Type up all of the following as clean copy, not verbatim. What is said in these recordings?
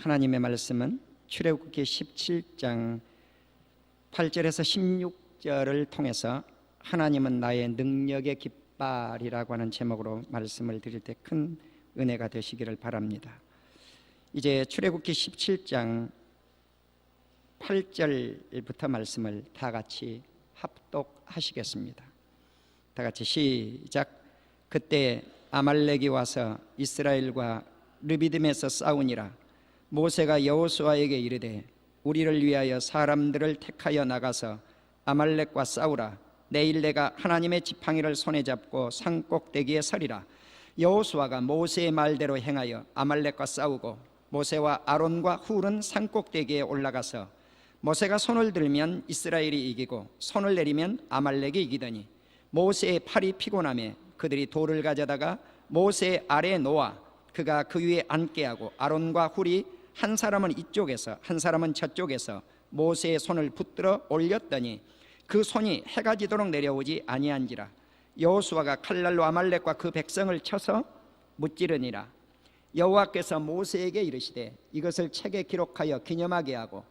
하나님의 말씀은 출애굽기 17장 8절에서 16절을 통해서 하나님은 나의 능력의 깃발이라고 하는 제목으로 말씀을 드릴 때 큰 은혜가 되시기를 바랍니다. 이제 출애굽기 17장 8절부터 말씀을 다 같이 합독하시겠습니다. 다 같이 시작. 그때 아말렉이 와서 이스라엘과 르비딤에서 싸우니라. 모세가 여호수아에게 이르되 우리를 위하여 사람들을 택하여 나가서 아말렉과 싸우라. 내일 내가 하나님의 지팡이를 손에 잡고 산 꼭대기에 서리라. 여호수아가 모세의 말대로 행하여 아말렉과 싸우고 모세와 아론과 훌은 산 꼭대기에 올라가서 모세가 손을 들면 이스라엘이 이기고 손을 내리면 아말렉이 이기더니 모세의 팔이 피곤하며 그들이 돌을 가져다가 모세 아래에 놓아 그가 그 위에 앉게 하고 아론과 훌이 한 사람은 이쪽에서 한 사람은 저쪽에서 모세의 손을 붙들어 올렸더니 그 손이 해가 지도록 내려오지 아니한지라. 여호수아가 칼날로 아말렉과 그 백성을 쳐서 무찌르니라. 여호와께서 모세에게 이르시되 이것을 책에 기록하여 기념하게 하고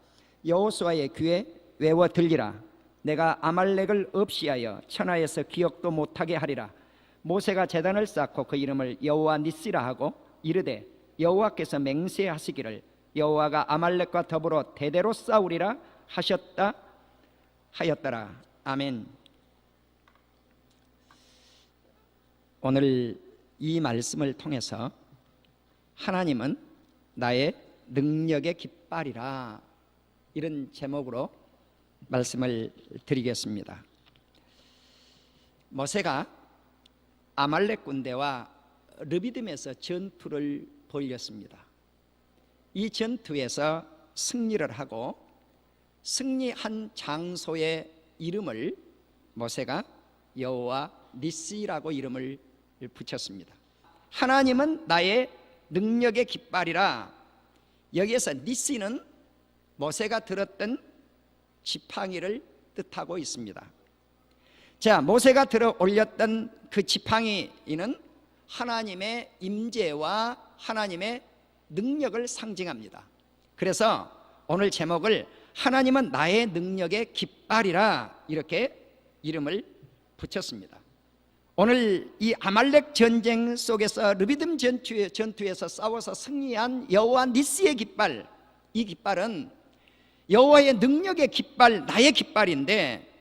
여호수아의 귀에 외워 들리라. 내가 아말렉을 없이하여 천하에서 기억도 못하게 하리라. 모세가 제단을 쌓고 그 이름을 여호와 니시라 하고 이르되 여호와께서 맹세하시기를 여호와가 아말렉과 더불어 대대로 싸우리라 하였더라. 아멘. 오늘 이 말씀을 통해서 하나님은 나의 능력의 깃발이라, 이런 제목으로 말씀을 드리겠습니다. 모세가 아말렉 군대와 르비딤에서 전투를 벌였습니다. 이 전투에서 승리를 하고 승리한 장소의 이름을 모세가 여호와 니시라고 이름을 붙였습니다. 하나님은 나의 능력의 깃발이라. 여기에서 니시는 모세가 들었던 지팡이를 뜻하고 있습니다. 자, 모세가 들어 올렸던 그 지팡이는 하나님의 임재와 하나님의 능력을 상징합니다. 그래서 오늘 제목을 하나님은 나의 능력의 깃발이라 이렇게 이름을 붙였습니다. 오늘 이 아말렉 전쟁 속에서 르비딤 전투에서 싸워서 승리한 여호와 니시의 깃발, 이 깃발은 여호와의 능력의 깃발, 나의 깃발인데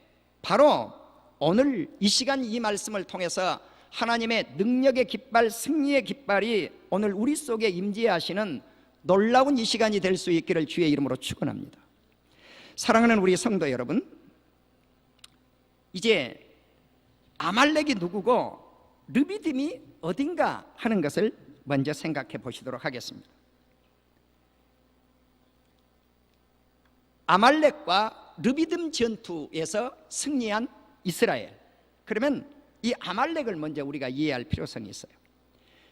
바로 오늘 이 시간 이 말씀을 통해서 하나님의 능력의 깃발, 승리의 깃발이 오늘 우리 속에 임재하시는 놀라운 이 시간이 될 수 있기를 주의 이름으로 축원합니다. 사랑하는 우리 성도 여러분, 이제 아말렉이 누구고 르비딤이 어딘가 하는 것을 먼저 생각해 보시도록 하겠습니다. 아말렉과 르비딤 전투에서 승리한 이스라엘, 그러면 이 아말렉을 먼저 우리가 이해할 필요성이 있어요.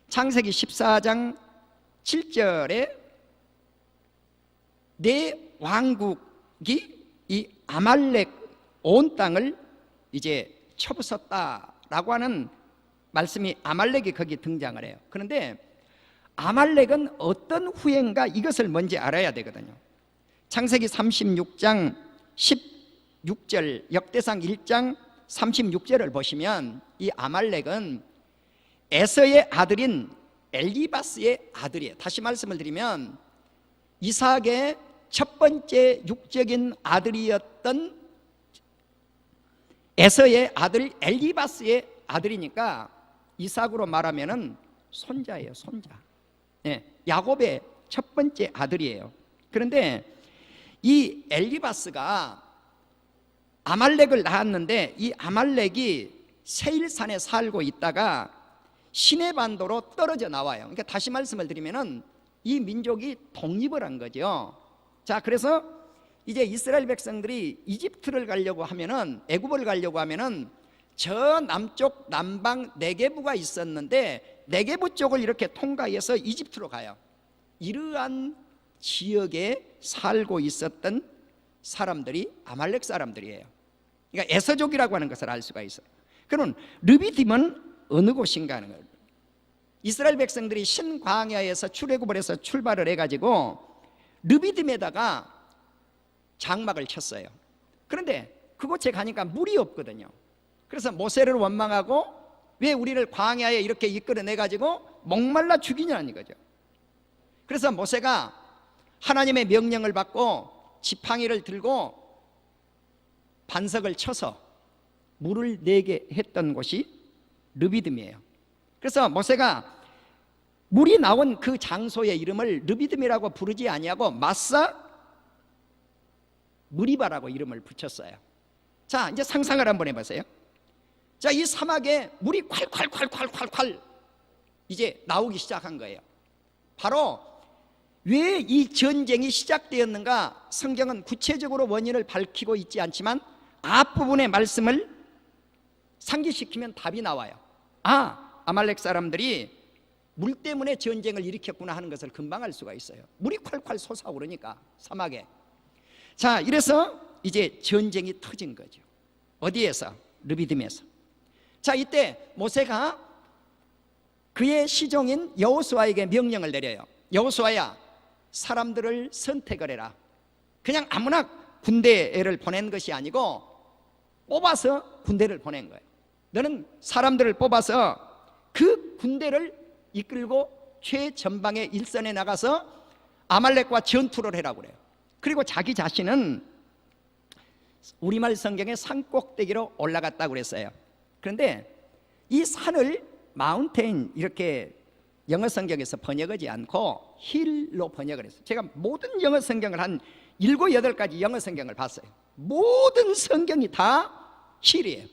창세기 14장 7절에 내 왕국이 이 아말렉 온 땅을 이제 쳐부쉈다라고 하는 말씀이, 아말렉이 거기 등장을 해요. 그런데 아말렉은 어떤 후예인가, 이것을 먼저 알아야 되거든요. 창세기 36장 16절, 역대상 1장 36절을 보시면 이 아말렉은 에서의 아들인 엘리바스의 아들이에요. 다시 말씀을 드리면 이삭의 첫 번째 육적인 아들이었던 에서의 아들 엘리바스의 아들이니까 이삭으로 말하면은 손자예요, 손자. 네, 야곱의 첫 번째 아들이에요. 그런데 이 엘리바스가 아말렉을 낳았는데 이 아말렉이 세일산에 살고 있다가 시내반도로 떨어져 나와요. 그러니까 다시 말씀을 드리면은 이 민족이 독립을 한 거죠. 자, 그래서 이제 이스라엘 백성들이 이집트를 가려고 하면은, 애굽을 가려고 하면은 저 남쪽 남방 네게부가 있었는데 네게부 쪽을 이렇게 통과해서 이집트로 가요. 이러한 지역에 살고 있었던 사람들이 아말렉 사람들이에요. 그러니까 에서족이라고 하는 것을 알 수가 있어요. 그럼 르비딤은 어느 곳인가 하는 거예요. 이스라엘 백성들이 신광야에서 출애굽을 해서 출발을 해가지고 르비딤에다가 장막을 쳤어요. 그런데 그곳에 가니까 물이 없거든요. 그래서 모세를 원망하고 왜 우리를 광야에 이렇게 이끌어내가지고 목말라 죽이냐는 이거죠. 그래서 모세가 하나님의 명령을 받고 지팡이를 들고 반석을 쳐서 물을 내게 했던 곳이 르비딤이에요. 그래서 모세가 물이 나온 그 장소의 이름을 르비딤이라고 부르지 아니하고 마사 무리바라고 이름을 붙였어요. 자, 이제 상상을 한번 해보세요. 자, 이 사막에 물이 콸콸콸콸콸콸 이제 나오기 시작한 거예요. 바로 왜 이 전쟁이 시작되었는가, 성경은 구체적으로 원인을 밝히고 있지 않지만 앞부분의 말씀을 상기시키면 답이 나와요. 아말렉 사람들이 물 때문에 전쟁을 일으켰구나 하는 것을 금방 알 수가 있어요. 물이 콸콸 솟아오르니까 사막에. 자, 이래서 이제 전쟁이 터진 거죠. 어디에서? 르비딤에서. 자, 이때 모세가 그의 시종인 여호수아에게 명령을 내려요. 여호수아야, 사람들을 선택을 해라. 그냥 아무나 군대를 보낸 것이 아니고 뽑아서 군대를 보낸 거예요. 너는 사람들을 뽑아서 그 군대를 이끌고 최전방의 일선에 나가서 아말렉과 전투를 해라고 그래요. 그리고 자기 자신은 우리말 성경에 산 꼭대기로 올라갔다고 그랬어요. 그런데 이 산을 마운테인 이렇게 영어 성경에서 번역하지 않고 힐로 번역을 했어요. 제가 모든 영어 성경을 한 7, 8가지 영어 성경을 봤어요. 모든 성경이 다 힐이에요.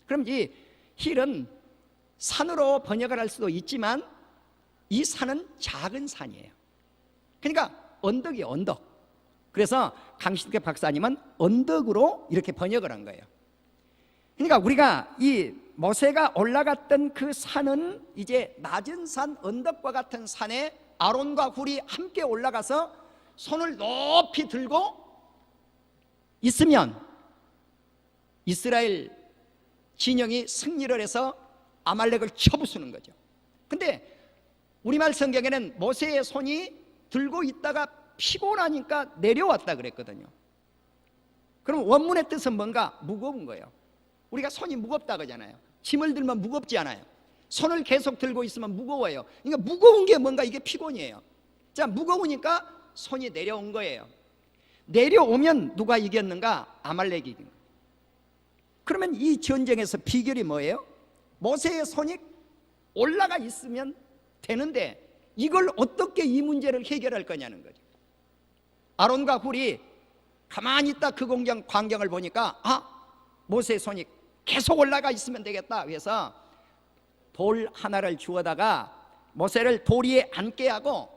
그럼 이 힐은 산으로 번역을 할 수도 있지만 이 산은 작은 산이에요. 그러니까 언덕이 언덕. 그래서 강신태 박사님은 언덕으로 이렇게 번역을 한 거예요. 그러니까 우리가 이 모세가 올라갔던 그 산은 이제 낮은 산, 언덕과 같은 산에 아론과 훌이 함께 올라가서 손을 높이 들고 있으면 이스라엘 진영이 승리를 해서 아말렉을 쳐부수는 거죠. 근데 우리말 성경에는 모세의 손이 들고 있다가 피곤하니까 내려왔다 그랬거든요. 그럼 원문의 뜻은 뭔가? 무거운 거예요. 우리가 손이 무겁다 그러잖아요. 짐을 들면 무겁지 않아요. 손을 계속 들고 있으면 무거워요. 그러니까 무거운 게 뭔가, 이게 피곤이에요. 자, 무거우니까 손이 내려온 거예요. 내려오면 누가 이겼는가? 아말렉이 이긴 거예요. 그러면 이 전쟁에서 비결이 뭐예요? 모세의 손이 올라가 있으면 되는데 이걸 어떻게 이 문제를 해결할 거냐는 거죠. 아론과 훌이 가만히 있다 그 광경을 보니까 모세의 손이 계속 올라가 있으면 되겠다. 그래서 돌 하나를 주워다가 모세를 돌 위에 앉게 하고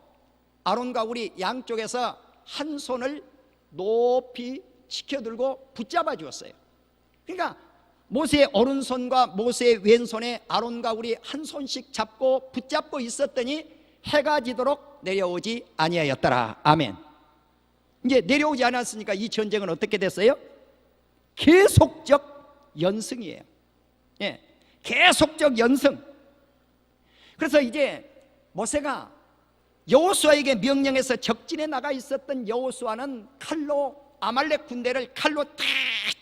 아론과 훌이 양쪽에서 한 손을 높이 치켜들고 붙잡아 주었어요. 그러니까 모세의 오른손과 모세의 왼손에 아론과 훌이 한 손씩 잡고 붙잡고 있었더니 해가 지도록 내려오지 아니하였더라. 아멘. 이제 내려오지 않았으니까 이 전쟁은 어떻게 됐어요? 계속적 연승이에요. 예, 계속적 연승. 그래서 이제 모세가 여호수아에게 명령해서 적진에 나가 있었던 여호수아는 칼로 아말렉 군대를 칼로 탁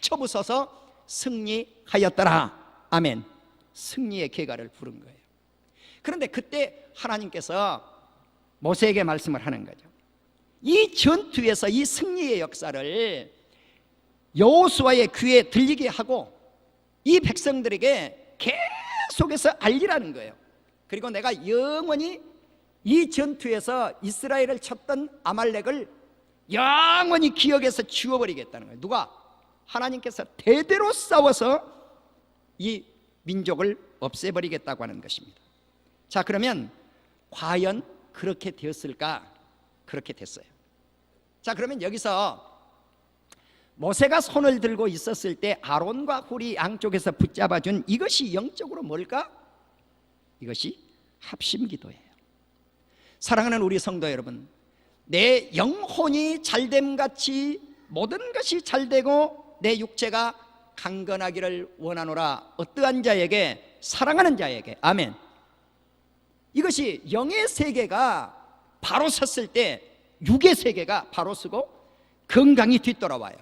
쳐부숴서 승리하였더라. 아멘. 승리의 계가를 부른 거예요. 그런데 그때 하나님께서 모세에게 말씀을 하는 거죠. 이 전투에서 이 승리의 역사를 여호수아의 귀에 들리게 하고 이 백성들에게 계속해서 알리라는 거예요. 그리고 내가 영원히 이 전투에서 이스라엘을 쳤던 아말렉을 영원히 기억에서 지워버리겠다는 거예요. 누가? 하나님께서 대대로 싸워서 이 민족을 없애버리겠다고 하는 것입니다. 자, 그러면 과연 그렇게 되었을까? 그렇게 됐어요. 자, 그러면 여기서 모세가 손을 들고 있었을 때 아론과 훌이 양쪽에서 붙잡아준 이것이 영적으로 뭘까? 이것이 합심기도예요. 사랑하는 우리 성도 여러분, 내 영혼이 잘됨같이 모든 것이 잘되고 내 육체가 강건하기를 원하노라. 어떠한 자에게? 사랑하는 자에게. 아멘. 이것이 영의 세계가 바로 섰을 때 육의 세계가 바로 서고 건강이 뒤돌아와요.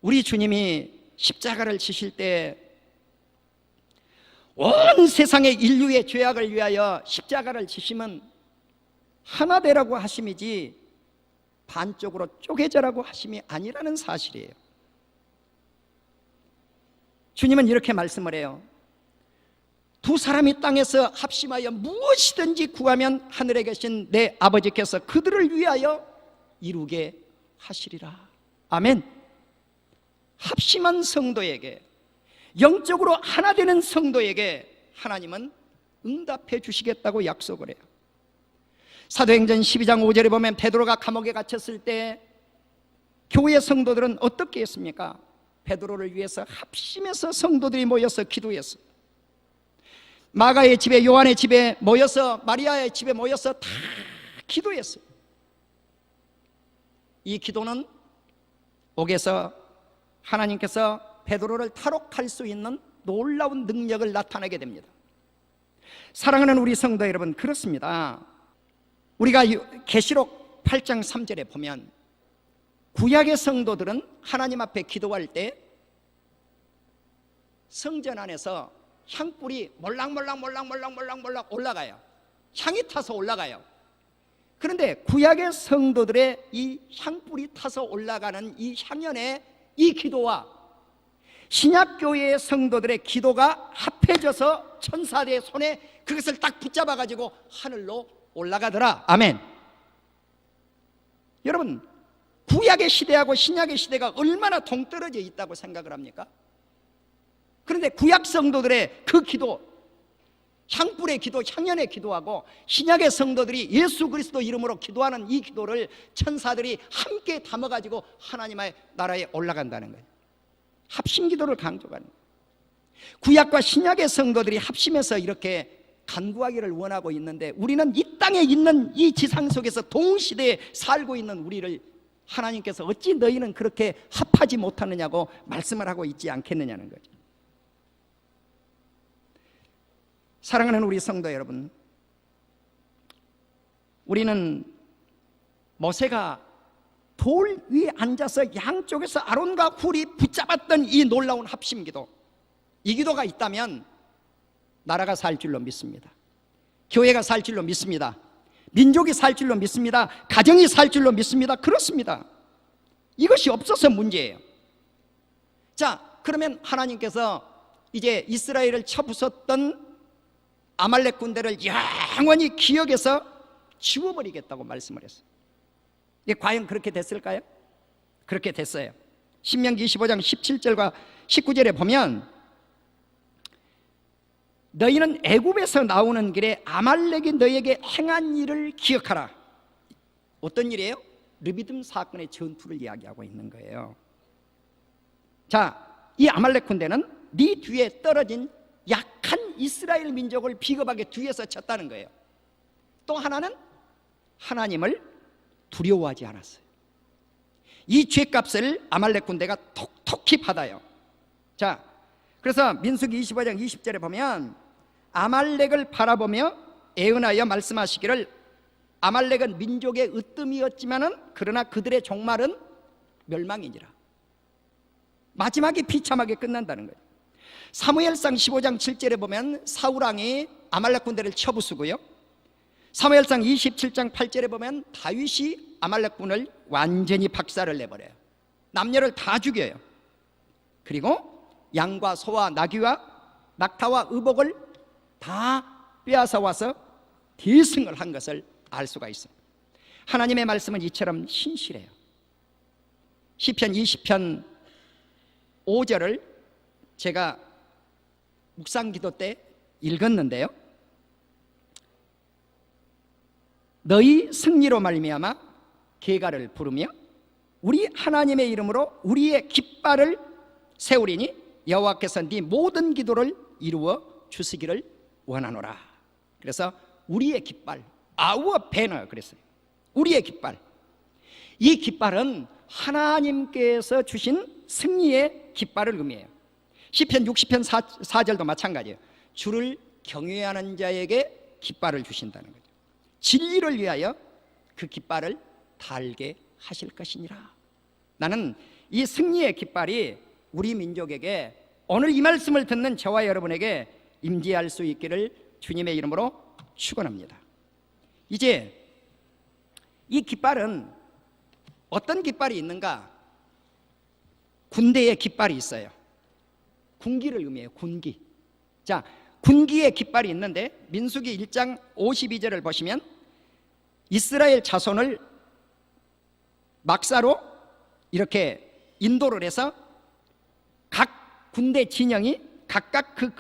우리 주님이 십자가를 지실 때 온 세상의 인류의 죄악을 위하여 십자가를 지시면 하나 되라고 하심이지 반쪽으로 쪼개져라고 하심이 아니라는 사실이에요. 주님은 이렇게 말씀을 해요. 두 사람이 땅에서 합심하여 무엇이든지 구하면 하늘에 계신 내 아버지께서 그들을 위하여 이루게 하시리라. 아멘. 합심한 성도에게, 영적으로 하나 되는 성도에게 하나님은 응답해 주시겠다고 약속을 해요. 사도행전 12장 5절에 보면 베드로가 감옥에 갇혔을 때 교회 성도들은 어떻게 했습니까? 베드로를 위해서 합심해서 성도들이 모여서 기도했어요. 마가의 집에, 요한의 집에 모여서, 마리아의 집에 모여서 다 기도했어요. 이 기도는 옥에서 하나님께서 베드로를 탈옥할 수 있는 놀라운 능력을 나타내게 됩니다. 사랑하는 우리 성도 여러분, 그렇습니다. 우리가 계시록 8장 3절에 보면 구약의 성도들은 하나님 앞에 기도할 때 성전 안에서 향불이 몰락몰락 올라가요. 향이 타서 올라가요. 그런데 구약의 성도들의 이 향불이 타서 올라가는 이 향연의 이 기도와 신약교회의 성도들의 기도가 합해져서 천사들의 손에 그것을 딱 붙잡아가지고 하늘로 올라가더라. 아멘. 여러분, 구약의 시대하고 신약의 시대가 얼마나 동떨어져 있다고 생각을 합니까? 그런데 구약 성도들의 그 기도, 향불의 기도, 향연의 기도하고 신약의 성도들이 예수 그리스도 이름으로 기도하는 이 기도를 천사들이 함께 담아가지고 하나님의 나라에 올라간다는 거예요. 합심 기도를 강조하는 거예요. 구약과 신약의 성도들이 합심해서 이렇게 간구하기를 원하고 있는데, 우리는 이 땅에 있는 이 지상 속에서 동시대에 살고 있는 우리를 하나님께서 어찌 너희는 그렇게 합하지 못하느냐고 말씀을 하고 있지 않겠느냐는 거죠. 사랑하는 우리 성도 여러분, 우리는 모세가 돌 위에 앉아서 양쪽에서 아론과 훌이 붙잡았던 이 놀라운 합심기도, 이 기도가 있다면 나라가 살 줄로 믿습니다. 교회가 살 줄로 믿습니다. 민족이 살 줄로 믿습니다. 가정이 살 줄로 믿습니다. 그렇습니다. 이것이 없어서 문제예요. 자, 그러면 하나님께서 이제 이스라엘을 쳐부쉈던 아말렉 군대를 영원히 기억에서 지워버리겠다고 말씀을 했어요. 이게 과연 그렇게 됐을까요? 그렇게 됐어요. 신명기 25장 17절과 19절에 보면 너희는 애굽에서 나오는 길에 아말렉이 너희에게 행한 일을 기억하라. 어떤 일이에요? 르비딤 사건의 전투를 이야기하고 있는 거예요. 자, 이 아말렉 군대는 네 뒤에 떨어진 약한 이스라엘 민족을 비겁하게 뒤에서 쳤다는 거예요. 또 하나는 하나님을 두려워하지 않았어요. 이 죄값을 아말렉 군대가 톡톡히 받아요. 자, 그래서 민수기 25장 20절에 보면 아말렉을 바라보며 애언하여 말씀하시기를 아말렉은 민족의 으뜸이었지만은 그러나 그들의 종말은 멸망이니라. 마지막이 비참하게 끝난다는 거예요. 사무엘상 15장 7절에 보면 사울왕이 아말렉 군대를 쳐부수고요, 사무엘상 27장 8절에 보면 다윗이 아말렉 군을 완전히 박살을 내버려요. 남녀를 다 죽여요. 그리고 양과 소와 나귀와 낙타와 의복을 다 빼앗아 와서 대승을 한 것을 알 수가 있어요. 하나님의 말씀은 이처럼 신실해요. 시편 20편 5절을 제가 묵상기도 때 읽었는데요, 너희 승리로 말미암아 계가를 부르며 우리 하나님의 이름으로 우리의 깃발을 세우리니 여호와께서 네 모든 기도를 이루어 주시기를 원하노라. 그래서 우리의 깃발, our banner 그랬어요. 우리의 깃발. 이 깃발은 하나님께서 주신 승리의 깃발을 의미해요. 시편 60편 4절도 마찬가지예요. 주를 경외하는 자에게 깃발을 주신다는 거죠. 진리를 위하여 그 깃발을 달게 하실 것이니라. 나는 이 승리의 깃발이 우리 민족에게 오늘 이 말씀을 듣는 저와 여러분에게 임재할 수 있기를 주님의 이름으로 축원합니다. 이제 이 깃발은 어떤 깃발이 있는가? 군대의 깃발이 있어요. 군기를 의미해요. 군기. 자, 군기의 깃발이 있는데 민수기 1장 52절을 보시면 이스라엘 자손을 막사로 이렇게 인도를 해서 각 군대 진영이 각각 그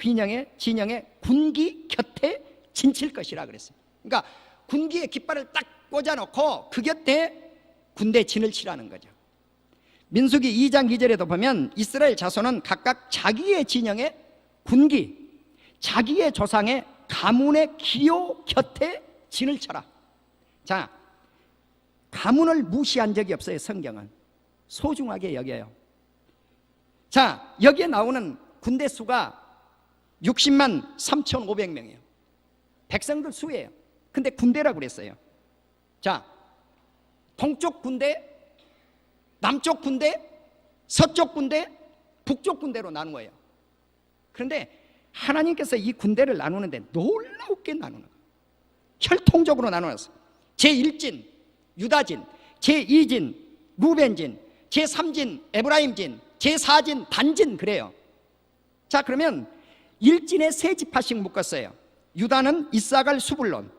진영의 군기 곁에 진칠 것이라 그랬어요. 그러니까 군기의 깃발을 딱 꽂아놓고 그 곁에 군대 진을 치라는 거죠. 민수기 2장 2절에도 보면 이스라엘 자손은 각각 자기의 진영의 군기, 자기의 조상의 가문의 기호 곁에 진을 쳐라. 자, 가문을 무시한 적이 없어요. 성경은 소중하게 여겨요. 자, 여기에 나오는 군대 수가 60만 3,500명이에요. 백성들 수예요. 근데 군대라고 그랬어요. 자, 동쪽 군대, 남쪽 군대, 서쪽 군대, 북쪽 군대로 나누어요. 그런데 하나님께서 이 군대를 나누는데 놀랍게 나누는 거예요. 혈통적으로 나누어서 제1진 유다진, 제2진 루벤진, 제3진 에브라임진, 제4진 단진, 그래요. 자, 그러면 1진에 세 지파씩 묶었어요. 유다는 이사갈 수불론,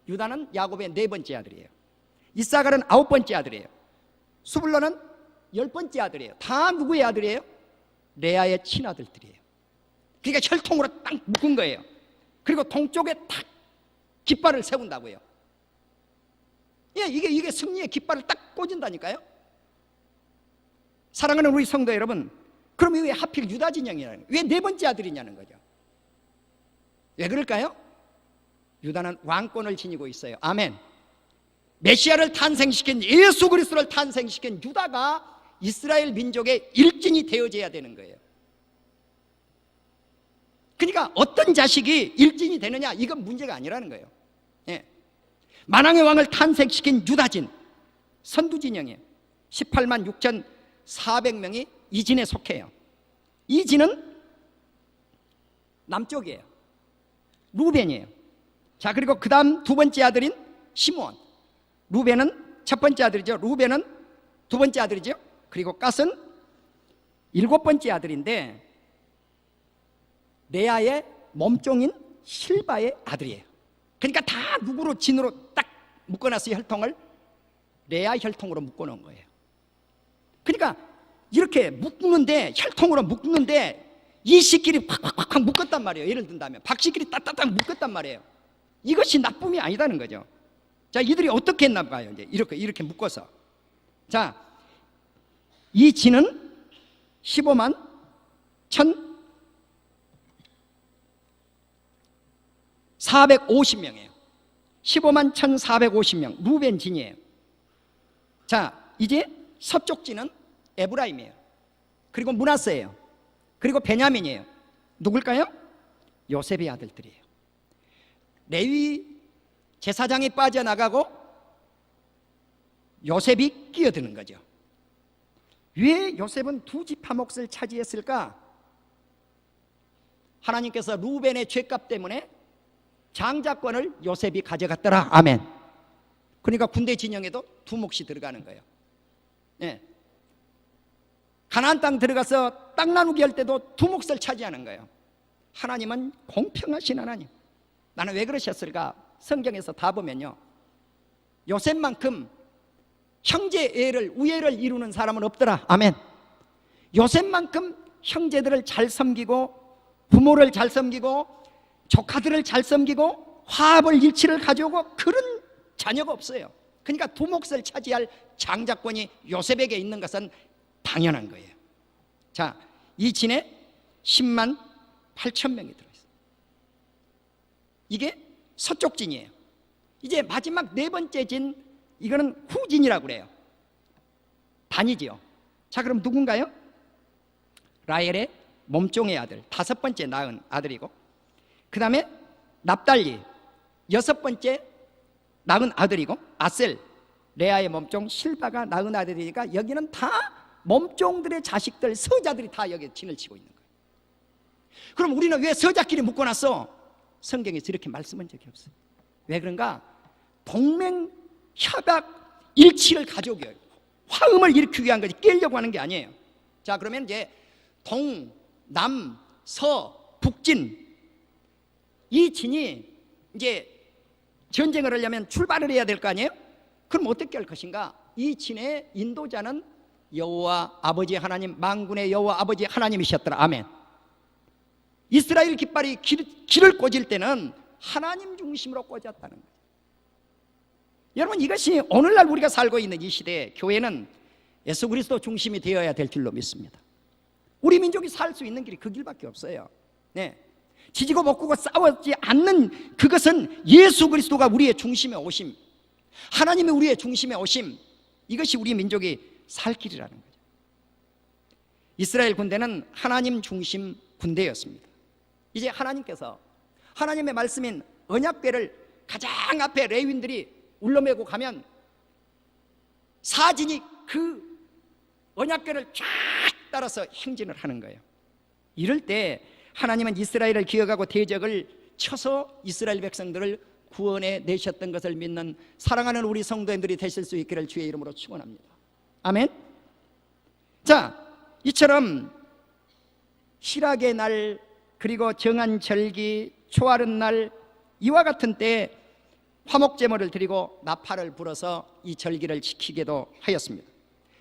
유다는 야곱의 네 번째 아들이에요. 이사갈은 9번째 아들이에요. 수불론은 10번째 아들이에요. 다 누구의 아들이에요? 레아의 친아들들이에요. 그러니까 혈통으로 딱 묶은 거예요. 그리고 동쪽에 탁 깃발을 세운다고요. 예, 이게 승리의 깃발을 딱 꽂은다니까요. 사랑하는 우리 성도 여러분, 그럼 왜 하필 유다 진영이냐는 거예요? 왜 네 번째 아들이냐는 거죠. 왜 그럴까요? 유다는 왕권을 지니고 있어요. 아멘. 메시아를 탄생시킨, 예수 그리스도를 탄생시킨 유다가 이스라엘 민족의 일진이 되어져야 되는 거예요. 그러니까 어떤 자식이 일진이 되느냐, 이건 문제가 아니라는 거예요. 예. 만왕의 왕을 탄생시킨 유다진, 선두진영이에요. 18만 6,400명이 이 진에 속해요. 이 진은 남쪽이에요. 루벤이에요. 자, 그리고 그 다음 두 번째 아들인 시므온. 루벤은 첫 번째 아들이죠. 루벤은 두 번째 아들이죠. 그리고 갓은 일곱 번째 아들인데 레아의 몸종인 실바의 아들이에요. 그러니까 다 누구로 진으로 딱 묶어놨어요. 혈통을 레아 혈통으로 묶어놓은 거예요. 그러니까 이렇게 묶는데, 혈통으로 묶는데 이 씨끼리 팍팍팍 묶었단 말이에요. 예를 든다면 박씨끼리 따따딱 묶었단 말이에요. 이것이 나쁨이 아니다는 거죠. 자, 이들이 어떻게 했나 봐요. 이제 이렇게 묶어서. 자, 이 진은 15만 1,450명이에요. 15만 1,450명 루벤 진이에요. 자, 이제 서쪽 진은 에브라임이에요. 그리고 므낫세예요. 그리고 베냐민이에요. 누굴까요? 요셉의 아들들이에요. 레위 제사장이 빠져나가고 요셉이 끼어드는 거죠. 왜 요셉은 두 지파 몫을 차지했을까? 하나님께서 루벤의 죄값 때문에 장자권을 요셉이 가져갔더라. 아멘. 그러니까 군대 진영에도 두 몫이 들어가는 거예요. 네. 가나안 땅 들어가서 땅 나누기 할 때도 두 몫을 차지하는 거예요. 하나님은 공평하신 하나님. 나는 왜 그러셨을까? 성경에서 다 보면요, 요셉만큼 형제애를 우애를 이루는 사람은 없더라. 아멘. 요셉만큼 형제들을 잘 섬기고 부모를 잘 섬기고 조카들을 잘 섬기고 화합을 일치를 가져오고 그런 자녀가 없어요. 그러니까 두 몫을 차지할 장자권이 요셉에게 있는 것은 당연한 거예요. 자, 이 진에 10만 8천 명이 들어있어요. 이게 서쪽 진이에요. 이제 마지막 네 번째 진, 이거는 후진이라고 그래요. 단이지요. 자, 그럼 누군가요? 라헬의 몸종의 아들, 다섯 번째 낳은 아들이고, 그 다음에 납달리 여섯 번째 낳은 아들이고, 아셀 레아의 몸종 실바가 낳은 아들이니까 여기는 다 몸종들의 자식들, 서자들이 다 여기에 진을 치고 있는 거예요. 그럼 우리는 왜 서자끼리 묶어놨어? 성경에서 이렇게 말씀한 적이 없어요. 왜 그런가? 동맹, 협약, 일치를 가져오기, 화음을 일으키기 위한 거지 깨려고 하는 게 아니에요. 자, 그러면 이제 동, 남, 서, 북진, 이 진이 이제 전쟁을 하려면 출발을 해야 될 거 아니에요? 그럼 어떻게 할 것인가? 이 진의 인도자는 여호와 아버지 하나님, 만군의 여호와 아버지 하나님이셨더라. 아멘. 이스라엘 깃발이 길을 꽂을 때는 하나님 중심으로 꽂았다는 거예요. 여러분, 이것이 오늘날 우리가 살고 있는 이 시대에 교회는 예수 그리스도 중심이 되어야 될 줄로 믿습니다. 우리 민족이 살 수 있는 길이 그 길밖에 없어요. 네. 지지고 볶고 싸우지 않는 그것은 예수 그리스도가 우리의 중심에 오심, 하나님이 우리의 중심에 오심, 이것이 우리 민족이 살 길이라는 거죠. 이스라엘 군대는 하나님 중심 군대였습니다. 이제 하나님께서 하나님의 말씀인 언약궤를 가장 앞에 레위인들이 울러매고 가면 사진이 그 언약궤를 쫙 따라서 행진을 하는 거예요. 이럴 때 하나님은 이스라엘을 기억하고 대적을 쳐서 이스라엘 백성들을 구원해 내셨던 것을 믿는 사랑하는 우리 성도님들이 되실 수 있기를 주의 이름으로 축원합니다. 아멘. 자, 이처럼 실학의 날, 그리고 정한 절기, 초하른 날, 이와 같은 때에 화목제물을 드리고 나팔을 불어서 이 절기를 지키게도 하였습니다.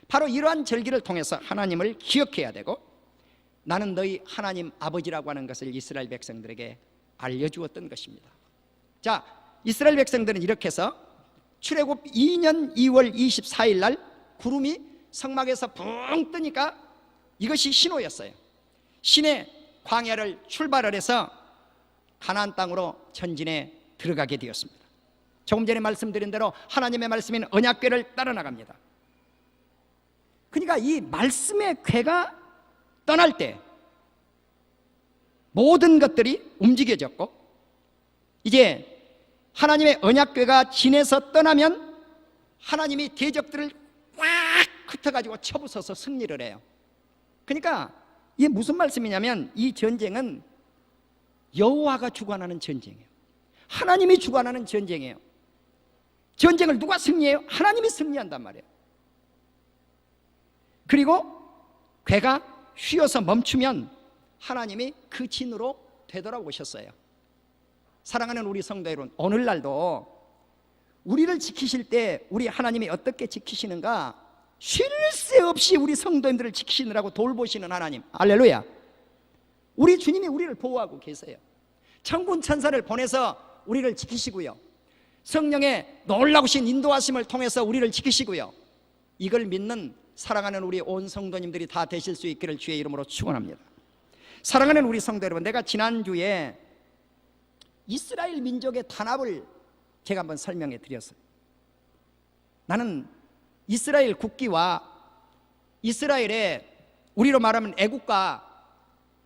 바로 이러한 절기를 통해서 하나님을 기억해야 되고, 나는 너희 하나님 아버지라고 하는 것을 이스라엘 백성들에게 알려주었던 것입니다. 자, 이스라엘 백성들은 이렇게 해서 출애굽 2년 2월 24일 날 구름이 성막에서 붕 뜨니까 이것이 신호였어요. 신의 광야를 출발을 해서 가나안 땅으로 전진해 들어가게 되었습니다. 조금 전에 말씀드린 대로 하나님의 말씀인 언약궤를 따라 나갑니다. 그러니까 이 말씀의 궤가 떠날 때 모든 것들이 움직여졌고, 이제 하나님의 언약궤가 진에서 떠나면 하나님이 대적들을 꽉 흩어가지고 쳐부숴서 승리를 해요. 그러니까 이게 무슨 말씀이냐면, 이 전쟁은 여호와가 주관하는 전쟁이에요. 하나님이 주관하는 전쟁이에요. 전쟁을 누가 승리해요? 하나님이 승리한단 말이에요. 그리고 궤가 휘어서 멈추면 하나님이 그 진으로 되돌아오셨어요. 사랑하는 우리 성도 여러분, 오늘날도 우리를 지키실 때 우리 하나님이 어떻게 지키시는가? 쉴 새 없이 우리 성도님들을 지키시느라고 돌보시는 하나님, 할렐루야. 우리 주님이 우리를 보호하고 계세요. 천군 천사를 보내서 우리를 지키시고요, 성령의 놀라우신 인도하심을 통해서 우리를 지키시고요, 이걸 믿는 사랑하는 우리 온 성도님들이 다 되실 수 있기를 주의 이름으로 축원합니다. 사랑하는 우리 성도 여러분, 내가 지난주에 이스라엘 민족의 탄압을 제가 한번 설명해 드렸어요. 나는 이스라엘 국기와 이스라엘의 우리로 말하면 애국가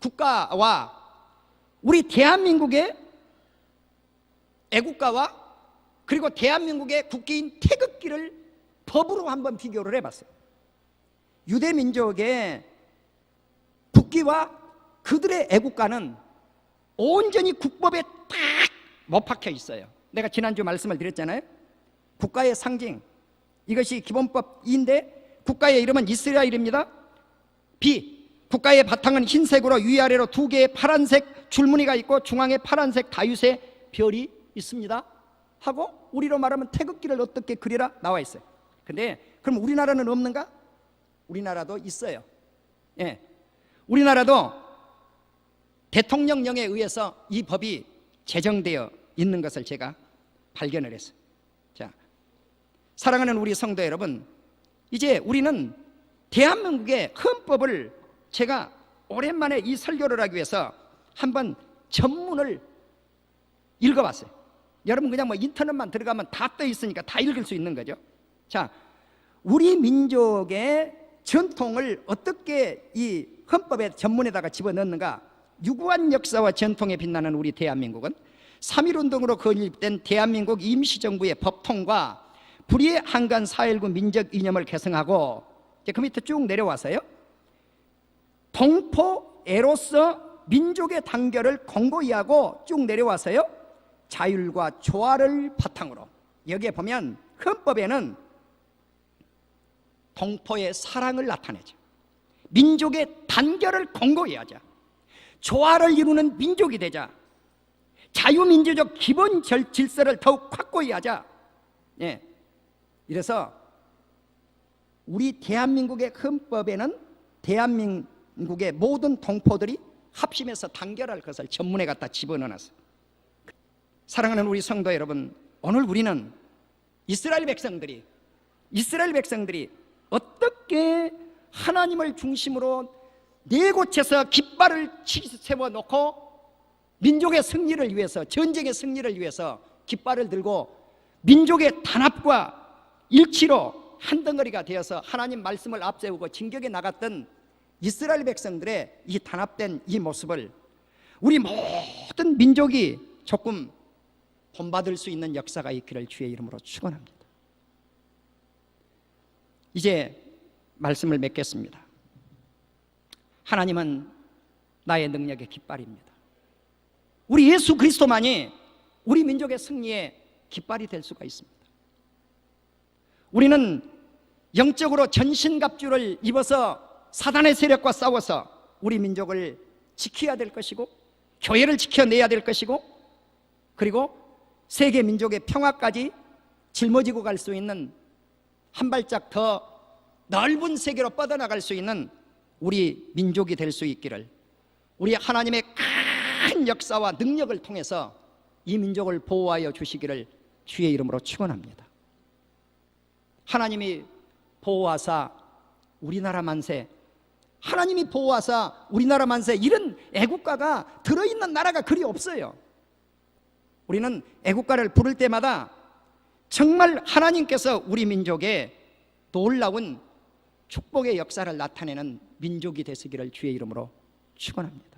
국가와 우리 대한민국의 애국가와 그리고 대한민국의 국기인 태극기를 법으로 한번 비교를 해봤어요. 유대민족의 국기와 그들의 애국가는 온전히 국법에 딱 못 박혀 있어요. 내가 지난주 말씀을 드렸잖아요. 국가의 상징, 이것이 기본법인데 국가의 이름은 이스라엘입니다. B, 국가의 바탕은 흰색으로 위아래로 두 개의 파란색 줄무늬가 있고 중앙에 파란색 다윗의 별이 있습니다 하고, 우리로 말하면 태극기를 어떻게 그리라 나와 있어요. 근데 그럼 우리나라는 없는가? 우리나라도 있어요. 예, 우리나라도 대통령령에 의해서 이 법이 제정되어 있는 것을 제가 발견을 했어요. 자, 사랑하는 우리 성도 여러분, 이제 우리는 대한민국의 헌법을 제가 오랜만에 이 설교를 하기 위해서 한번 전문을 읽어봤어요. 여러분 그냥 뭐 인터넷만 들어가면 다 떠 있으니까 다 읽을 수 있는 거죠. 자, 우리 민족의 전통을 어떻게 이 헌법의 전문에다가 집어넣는가? 유구한 역사와 전통에 빛나는 우리 대한민국은 3.1운동으로 건립된 대한민국 임시정부의 법통과 불의의 한간 4.19 민족 이념을 개성하고 이제 그 밑에 쭉 내려와서요, 동포애로서 민족의 단결을 공고히 하고 쭉 내려와서요, 자율과 조화를 바탕으로, 여기에 보면 헌법에는 동포의 사랑을 나타내죠. 민족의 단결을 공고히 하자, 조화를 이루는 민족이 되자, 자유민주적 기본 질서를 더욱 확고히 하자. 예. 이래서 우리 대한민국의 헌법에는 대한민국의 모든 동포들이 합심해서 단결할 것을 전문에 갖다 집어넣어놨어. 사랑하는 우리 성도 여러분, 오늘 우리는 이스라엘 백성들이 어떻게 하나님을 중심으로 네 곳에서 깃발을 세워놓고 민족의 승리를 위해서, 전쟁의 승리를 위해서 깃발을 들고 민족의 단합과 일치로 한 덩어리가 되어서 하나님 말씀을 앞세우고 진격에 나갔던 이스라엘 백성들의 이 단합된 이 모습을 우리 모든 민족이 조금 본받을 수 있는 역사가 있기를 주의 이름으로 축원합니다. 이제 말씀을 맺겠습니다. 하나님은 나의 능력의 깃발입니다. 우리 예수 그리스도만이 우리 민족의 승리의 깃발이 될 수가 있습니다. 우리는 영적으로 전신갑주를 입어서 사단의 세력과 싸워서 우리 민족을 지켜야 될 것이고, 교회를 지켜내야 될 것이고, 그리고 세계 민족의 평화까지 짊어지고 갈 수 있는, 한 발짝 더 넓은 세계로 뻗어나갈 수 있는 우리 민족이 될 수 있기를, 우리 하나님의 큰 역사와 능력을 통해서 이 민족을 보호하여 주시기를 주의 이름으로 축원합니다. 하나님이 보호하사 우리나라 만세, 하나님이 보호하사 우리나라 만세, 이런 애국가가 들어있는 나라가 그리 없어요. 우리는 애국가를 부를 때마다 정말 하나님께서 우리 민족에 놀라운 축복의 역사를 나타내는 민족이 되시기를 주의 이름으로 축원합니다.